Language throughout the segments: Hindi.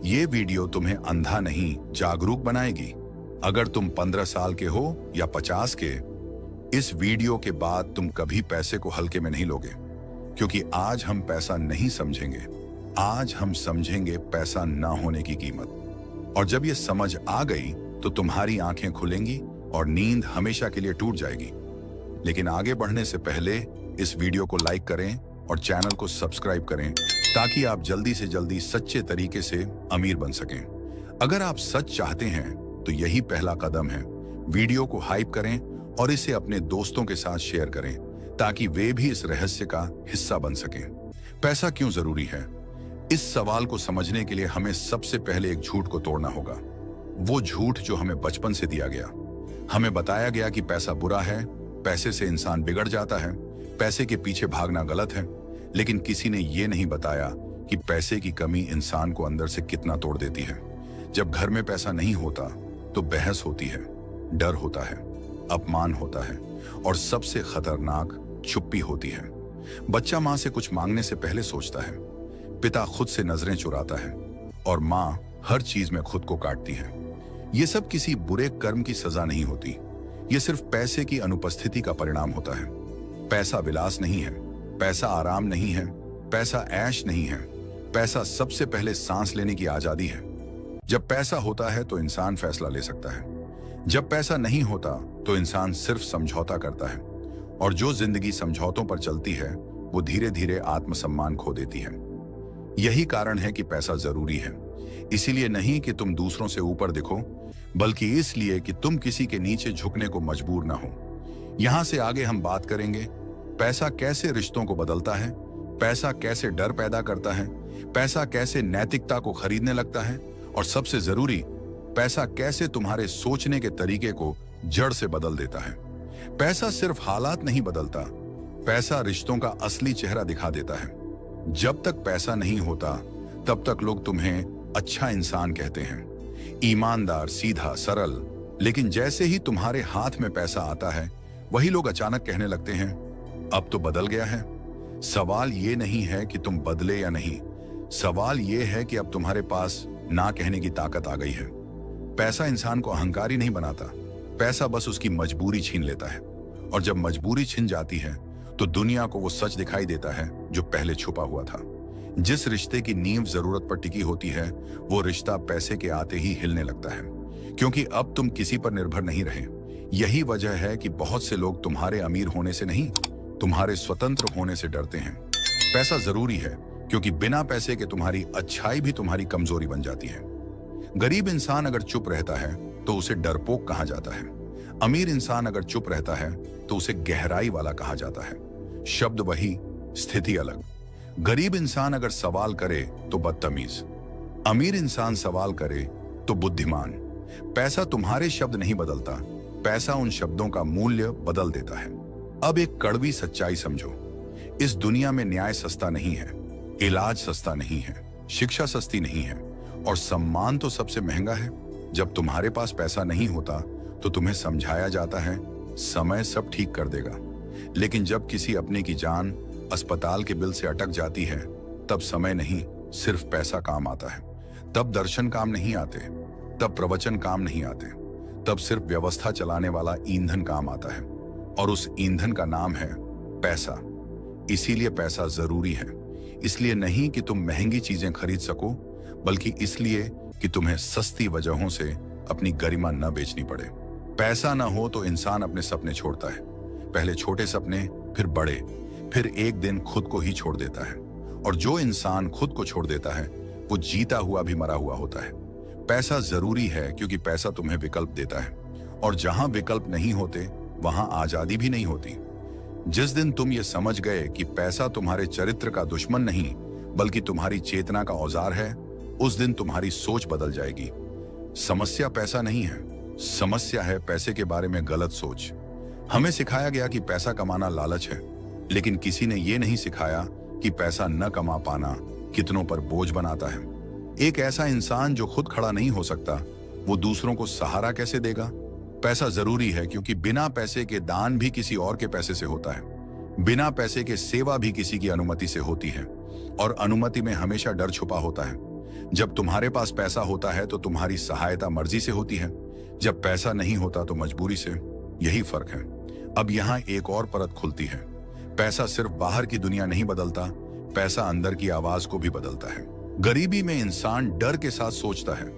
ये वीडियो तुम्हें अंधा नहीं जागरूक बनाएगी। अगर तुम 15 साल के हो या 50 के, इस वीडियो के बाद तुम कभी पैसे को हल्के में नहीं लोगे, क्योंकि आज हम पैसा नहीं समझेंगे, आज हम समझेंगे पैसा ना होने की कीमत। और जब ये समझ आ गई तो तुम्हारी आंखें खुलेंगी और नींद हमेशा के लिए टूट जाएगी। लेकिन आगे बढ़ने से पहले इस वीडियो को लाइक करें और चैनल को सब्सक्राइब करें, ताकि आप जल्दी से जल्दी सच्चे तरीके से अमीर बन सकें। अगर आप सच चाहते हैं तो यही पहला कदम है। वीडियो को हाइप करें और इसे अपने दोस्तों के साथ शेयर करें, ताकि वे भी इस रहस्य का हिस्सा बन सकें। पैसा क्यों जरूरी है? इस सवाल को समझने के लिए हमें सबसे पहले एक झूठ को तोड़ना होगा। वो झूठ जो हमें बचपन से दिया गया। हमें बताया गया कि पैसा बुरा है, पैसे से इंसान बिगड़ जाता है, पैसे के पीछे भागना गलत है। लेकिन किसी ने ये नहीं बताया कि पैसे की कमी इंसान को अंदर से कितना तोड़ देती है। जब घर में पैसा नहीं होता तो बहस होती है, डर होता है, अपमान होता है और सबसे खतरनाक चुप्पी होती है। बच्चा माँ से कुछ मांगने से पहले सोचता है, पिता खुद से नजरें चुराता है और माँ हर चीज में खुद को काटती है। ये सब किसी बुरे कर्म की सजा नहीं होती, ये सिर्फ पैसे की अनुपस्थिति का परिणाम होता है। पैसा विलास नहीं है, पैसा आराम नहीं है, पैसा ऐश नहीं है। पैसा सबसे पहले सांस लेने की आजादी है। जब पैसा होता है तो इंसान फैसला ले सकता है। जब पैसा नहीं होता तो इंसान सिर्फ समझौता करता है, और जो जिंदगी समझौतों पर चलती है वो धीरे धीरे आत्मसम्मान खो देती है। यही कारण है कि पैसा जरूरी है। इसीलिए नहीं कि तुम दूसरों से ऊपर दिखो, बल्कि इसलिए कि तुम किसी के नीचे झुकने को मजबूर ना हो। यहां से आगे हम बात करेंगे पैसा कैसे रिश्तों को बदलता है, पैसा कैसे डर पैदा करता है, पैसा कैसे नैतिकता को खरीदने लगता है, और सबसे जरूरी, पैसा कैसे तुम्हारे सोचने के तरीके को जड़ से बदल देता है। पैसा सिर्फ हालात नहीं बदलता, पैसा रिश्तों का असली चेहरा दिखा देता है। जब तक पैसा नहीं होता तब तक लोग तुम्हें अच्छा इंसान कहते हैं, ईमानदार, सीधा, सरल। लेकिन जैसे ही तुम्हारे हाथ में पैसा आता है, वही लोग अचानक कहने लगते हैं, अब तो बदल गया है। सवाल ये नहीं है कि तुम बदले या नहीं, सवाल ये है कि अब तुम्हारे पास ना कहने की ताकत आ गई है। पैसा इंसान को अहंकारी नहीं बनाता, पैसा बस उसकी मजबूरी छीन लेता है। और जब मजबूरी छिन जाती है तो दुनिया को वो सच दिखाई देता है जो पहले छुपा हुआ था। जिस रिश्ते की नींव जरूरत पर टिकी होती है, वो रिश्ता पैसे के आते ही हिलने लगता है, क्योंकि अब तुम किसी पर निर्भर नहीं रहे। यही वजह है कि बहुत से लोग तुम्हारे अमीर होने से नहीं, तुम्हारे स्वतंत्र होने से डरते हैं। पैसा जरूरी है क्योंकि बिना पैसे के तुम्हारी अच्छाई भी तुम्हारी कमजोरी बन जाती है। गरीब इंसान अगर चुप रहता है तो उसे डरपोक कहा जाता है। अमीर इंसान अगर चुप रहता है तो उसे गहराई वाला कहा जाता है। शब्द वही, स्थिति अलग। गरीब इंसान अगर सवाल करे तो बदतमीज, अमीर इंसान सवाल करे तो बुद्धिमान। पैसा तुम्हारे शब्द नहीं बदलता, पैसा उन शब्दों का मूल्य बदल देता है। अब एक कड़वी सच्चाई समझो, इस दुनिया में न्याय सस्ता नहीं है, इलाज सस्ता नहीं है, शिक्षा सस्ती नहीं है, और सम्मान तो सबसे महंगा है। जब तुम्हारे पास पैसा नहीं होता तो तुम्हें समझाया जाता है समय सब ठीक कर देगा। लेकिन जब किसी अपने की जान अस्पताल के बिल से अटक जाती है, तब समय नहीं, सिर्फ पैसा काम आता है। तब दर्शन काम नहीं आते, तब प्रवचन काम नहीं आते, तब सिर्फ व्यवस्था चलाने वाला ईंधन काम आता है, और उस ईंधन का नाम है पैसा। इसीलिए पैसा जरूरी है। इसलिए नहीं कि तुम महंगी चीजें खरीद सको, बल्कि इसलिए कि तुम्हें सस्ती वजहों से अपनी गरिमा न बेचनी पड़े। पैसा ना हो तो इंसान अपने सपने छोड़ता है, पहले छोटे सपने, फिर बड़े, फिर एक दिन खुद को ही छोड़ देता है। और जो इंसान खुद को छोड़ देता है वो जीता हुआ भी मरा हुआ होता है। पैसा जरूरी है क्योंकि पैसा तुम्हें विकल्प देता है, और जहां विकल्प नहीं होते वहां आजादी भी नहीं होती। जिस दिन तुम ये समझ गए कि पैसा तुम्हारे चरित्र का दुश्मन नहीं, बल्कि तुम्हारी चेतना का औजार है, उस दिन तुम्हारी सोच बदल जाएगी। समस्या पैसा नहीं है, समस्या है पैसे के बारे में गलत सोच। हमें सिखाया गया कि पैसा कमाना लालच है, लेकिन किसी ने यह नहीं सिखाया कि पैसा न कमा पाना कितनों पर बोझ बनाता है। एक ऐसा इंसान जो खुद खड़ा नहीं हो सकता, वो दूसरों को सहारा कैसे देगा? पैसा जरूरी है क्योंकि बिना पैसे के दान भी किसी और के पैसे से होता है, बिना पैसे के सेवा भी किसी की अनुमति से होती है, और अनुमति में हमेशा डर छुपा होता है। जब तुम्हारे पास पैसा होता है तो तुम्हारी सहायता मर्जी से होती है, जब पैसा नहीं होता तो मजबूरी से। यही फर्क है। अब यहाँ एक और परत खुलती है। पैसा सिर्फ बाहर की दुनिया नहीं बदलता, पैसा अंदर की आवाज को भी बदलता है। गरीबी में इंसान डर के साथ सोचता है,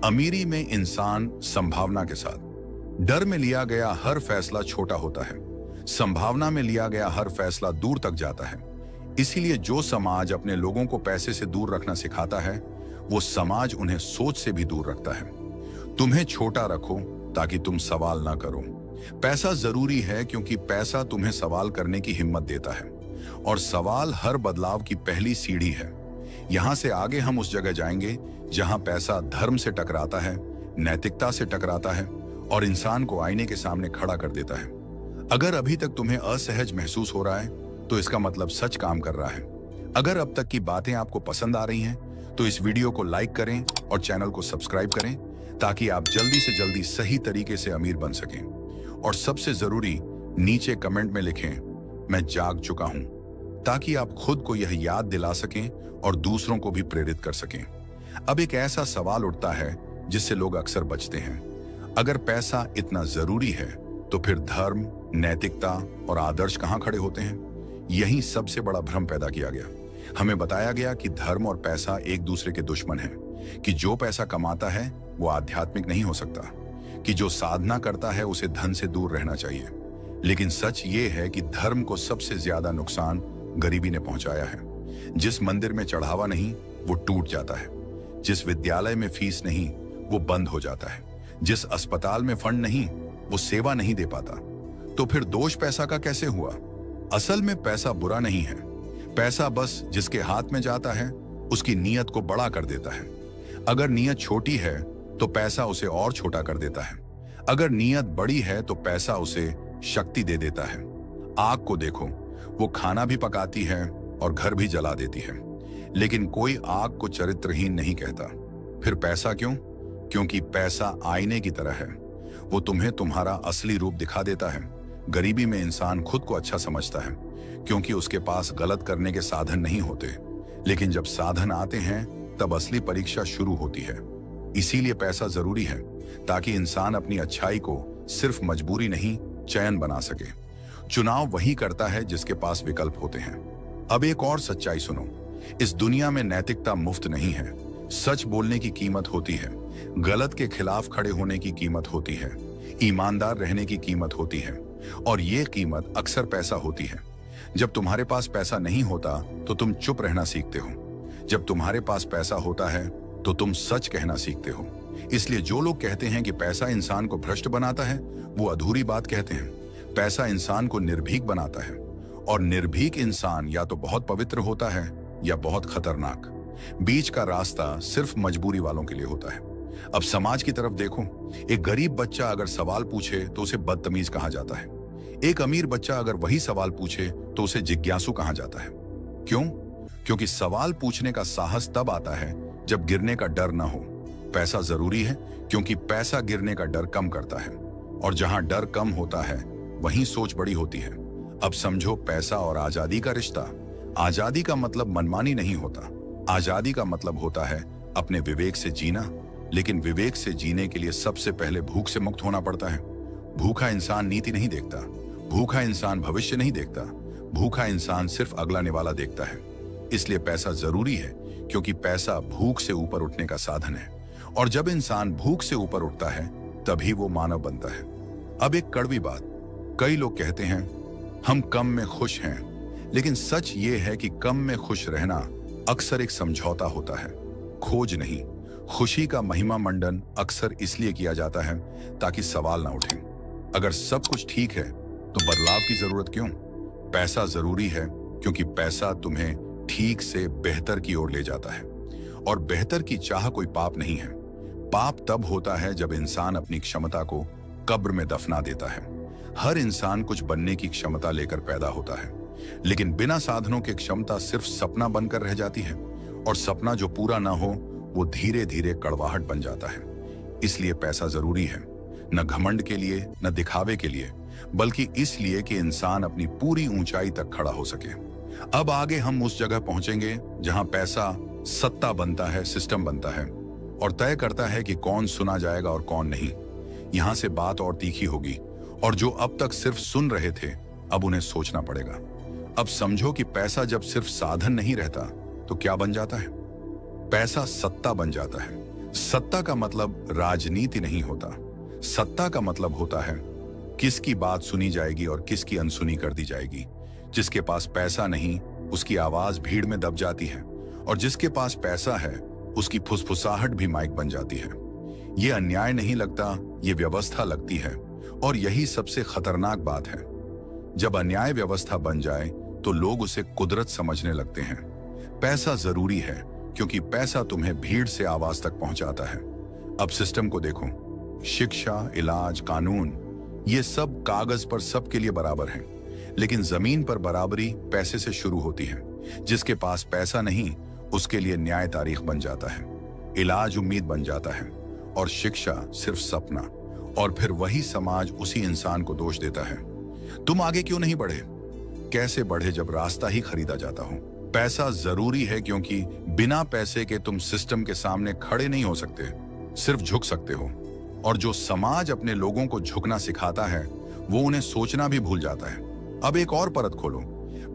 अमीरी में इंसान संभावना के साथ। डर में लिया गया हर फैसला छोटा होता है, संभावना में लिया गया हर फैसला दूर तक जाता है। इसीलिए जो समाज अपने लोगों को पैसे से दूर रखना सिखाता है, वो समाज उन्हें सोच से भी दूर रखता है। तुम्हें छोटा रखो ताकि तुम सवाल ना करो। पैसा जरूरी है क्योंकि पैसा तुम्हें सवाल करने की हिम्मत देता है, और सवाल हर बदलाव की पहली सीढ़ी है। यहां से आगे हम उस जगह जाएंगे जहां पैसा धर्म से टकराता है, नैतिकता से टकराता है और इंसान को आईने के सामने खड़ा कर देता है। अगर अभी तक तुम्हें असहज महसूस हो रहा है तो इसका मतलब सच काम कर रहा है। अगर अब तक की बातें आपको पसंद आ रही हैं तो इस वीडियो को लाइक करें और चैनल को सब्सक्राइब करें ताकि आप जल्दी से जल्दी सही तरीके से अमीर बन सकें। और सबसे जरूरी, नीचे कमेंट में लिखें, मैं जाग चुका हूं, ताकि आप खुद को यह याद दिला सकें और दूसरों को भी प्रेरित कर सकें। अब एक ऐसा सवाल उठता है जिससे लोग अक्सर बचते हैं। अगर पैसा इतना जरूरी है तो फिर धर्म, नैतिकता और आदर्श कहां खड़े होते हैं? यही सबसे बड़ा भ्रम पैदा किया गया। हमें बताया गया कि धर्म और पैसा एक दूसरे के दुश्मन हैं, कि जो पैसा कमाता है वो आध्यात्मिक नहीं हो सकता, कि जो साधना करता है उसे धन से दूर रहना चाहिए। लेकिन सच ये है कि धर्म को सबसे ज्यादा नुकसान गरीबी ने पहुंचाया है। जिस मंदिर में चढ़ावा नहीं वो टूट जाता है, जिस विद्यालय में फीस नहीं वो बंद हो जाता है, जिस अस्पताल में फंड नहीं वो सेवा नहीं दे पाता। तो फिर दोष पैसा का कैसे हुआ? असल में पैसा बुरा नहीं है। पैसा बस जिसके हाथ में जाता है उसकी नीयत को बड़ा कर देता है। अगर नीयत छोटी है तो पैसा उसे और छोटा कर देता है। अगर नीयत बड़ी है तो पैसा उसे शक्ति दे देता है। आग को देखो, वो खाना भी पकाती है और घर भी जला देती है, लेकिन कोई आग को चरित्रहीन नहीं कहता। फिर पैसा क्यों? क्योंकि पैसा आईने की तरह है, वो तुम्हें तुम्हारा असली रूप दिखा देता है। गरीबी में इंसान खुद को अच्छा समझता है क्योंकि उसके पास गलत करने के साधन नहीं होते, लेकिन जब साधन आते हैं तब असली परीक्षा शुरू होती है। इसीलिए पैसा जरूरी है ताकि इंसान अपनी अच्छाई को सिर्फ मजबूरी नहीं, चयन बना सके। चुनाव वही करता है जिसके पास विकल्प होते हैं। अब एक और सच्चाई सुनो, इस दुनिया में नैतिकता मुफ्त नहीं है। सच बोलने की कीमत होती है, गलत के खिलाफ खड़े होने की कीमत होती है, ईमानदार रहने की कीमत होती है, और ये कीमत अक्सर पैसा होती है। जब तुम्हारे पास पैसा नहीं होता तो तुम चुप रहना सीखते हो, जब तुम्हारे पास पैसा होता है तो तुम सच कहना सीखते हो। इसलिए जो लोग कहते हैं कि पैसा इंसान को भ्रष्ट बनाता है, वो अधूरी बात कहते हैं। पैसा इंसान को निर्भीक बनाता है, और निर्भीक इंसान या तो बहुत पवित्र होता है या बहुत खतरनाक। बीच का रास्ता सिर्फ मजबूरी वालों के लिए होता है। अब समाज की तरफ देखो, एक गरीब बच्चा अगर सवाल पूछे तो उसे बदतमीज कहा जाता है। एक अमीर बच्चा अगर वही सवाल पूछे तो उसे जिज्ञासु कहा जाता है। क्यों? क्योंकि सवाल पूछने का साहस तब आता है जब गिरने का डर ना हो। पैसा जरूरी है क्योंकि पैसा गिरने का डर कम करता है, और जहां डर कम होता है वहीं सोच बड़ी होती है। अब समझो पैसा और आजादी का रिश्ता। आजादी का मतलब मनमानी नहीं होता। आजादी का मतलब होता है अपने विवेक से जीना, लेकिन विवेक से जीने के लिए सबसे पहले भूख से मुक्त होना पड़ता है। भूखा इंसान नीति नहीं देखता, भूखा इंसान भविष्य नहीं देखता, भूखा इंसान सिर्फ अगला निवाला देखता है। इसलिए पैसा जरूरी है क्योंकि पैसा भूख से ऊपर उठने का साधन है, और जब इंसान भूख से ऊपर उठता है तभी वो मानव बनता है। अब एक कड़वी बात, कई लोग कहते हैं हम कम में खुश हैं, लेकिन सच ये है कि कम में खुश रहना अक्सर एक समझौता होता है, खोज नहीं। खुशी का महिमा मंडन अक्सर इसलिए किया जाता है ताकि सवाल ना उठे। अगर सब कुछ ठीक है तो बदलाव की जरूरत क्यों? पैसा जरूरी है क्योंकि पैसा तुम्हें ठीक से बेहतर की ओर ले जाता है, और बेहतर की चाह कोई पाप नहीं है। पाप तब होता है जब इंसान अपनी क्षमता को कब्र में दफना देता है। हर इंसान कुछ बनने की क्षमता लेकर पैदा होता है, लेकिन बिना साधनों की क्षमता सिर्फ सपना बनकर रह जाती है, और सपना जो पूरा ना हो वो धीरे धीरे कड़वाहट बन जाता है। इसलिए पैसा जरूरी है, न घमंड के लिए न दिखावे के लिए, बल्कि इसलिए कि इंसान अपनी पूरी ऊंचाई तक खड़ा हो सके। अब आगे हम उस जगह पहुंचेंगे जहां पैसा सत्ता बनता है, सिस्टम बनता है और तय करता है कि कौन सुना जाएगा और कौन नहीं। यहां से बात और तीखी होगी और जो अब तक सिर्फ सुन रहे थे अब उन्हें सोचना पड़ेगा। अब समझो कि पैसा जब सिर्फ साधन नहीं रहता तो क्या बन जाता है? पैसा सत्ता बन जाता है। सत्ता का मतलब राजनीति नहीं होता। सत्ता का मतलब होता है किसकी बात सुनी जाएगी और किसकी अनसुनी कर दी जाएगी। जिसके पास पैसा नहीं उसकी आवाज भीड़ में दब जाती है और जिसके पास पैसा है उसकी फुसफुसाहट भी माइक बन जाती है। ये अन्याय नहीं लगता, ये व्यवस्था लगती है और यही सबसे खतरनाक बात है। जब अन्याय व्यवस्था बन जाए तो लोग उसे कुदरत समझने लगते हैं। पैसा जरूरी है क्योंकि पैसा तुम्हें भीड़ से आवाज तक पहुंचाता है। अब सिस्टम को देखो, शिक्षा, इलाज, कानून, ये सब कागज पर सबके लिए बराबर हैं, लेकिन जमीन पर बराबरी पैसे से शुरू होती है। जिसके पास पैसा नहीं उसके लिए न्याय तारीख बन जाता है, इलाज उम्मीद बन जाता है और शिक्षा सिर्फ सपना। और फिर वही समाज उसी इंसान को दोष देता है। तुम आगे क्यों नहीं बढ़े? कैसे बढ़े जब रास्ता ही खरीदा जाता हो? पैसा जरूरी है क्योंकि बिना पैसे के तुम सिस्टम के सामने खड़े नहीं हो सकते, सिर्फ झुक सकते हो। और जो समाज अपने लोगों को झुकना सिखाता है वो उन्हें सोचना भी भूल जाता है। अब एक और परत खोलो।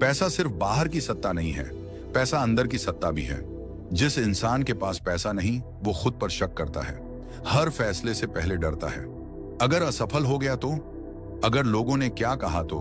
पैसा सिर्फ बाहर की सत्ता नहीं है, पैसा अंदर की सत्ता भी है। जिस इंसान के पास पैसा नहीं वो खुद पर शक करता है, हर फैसले से पहले डरता है। अगर असफल हो गया तो, अगर लोगों ने क्या कहा तो,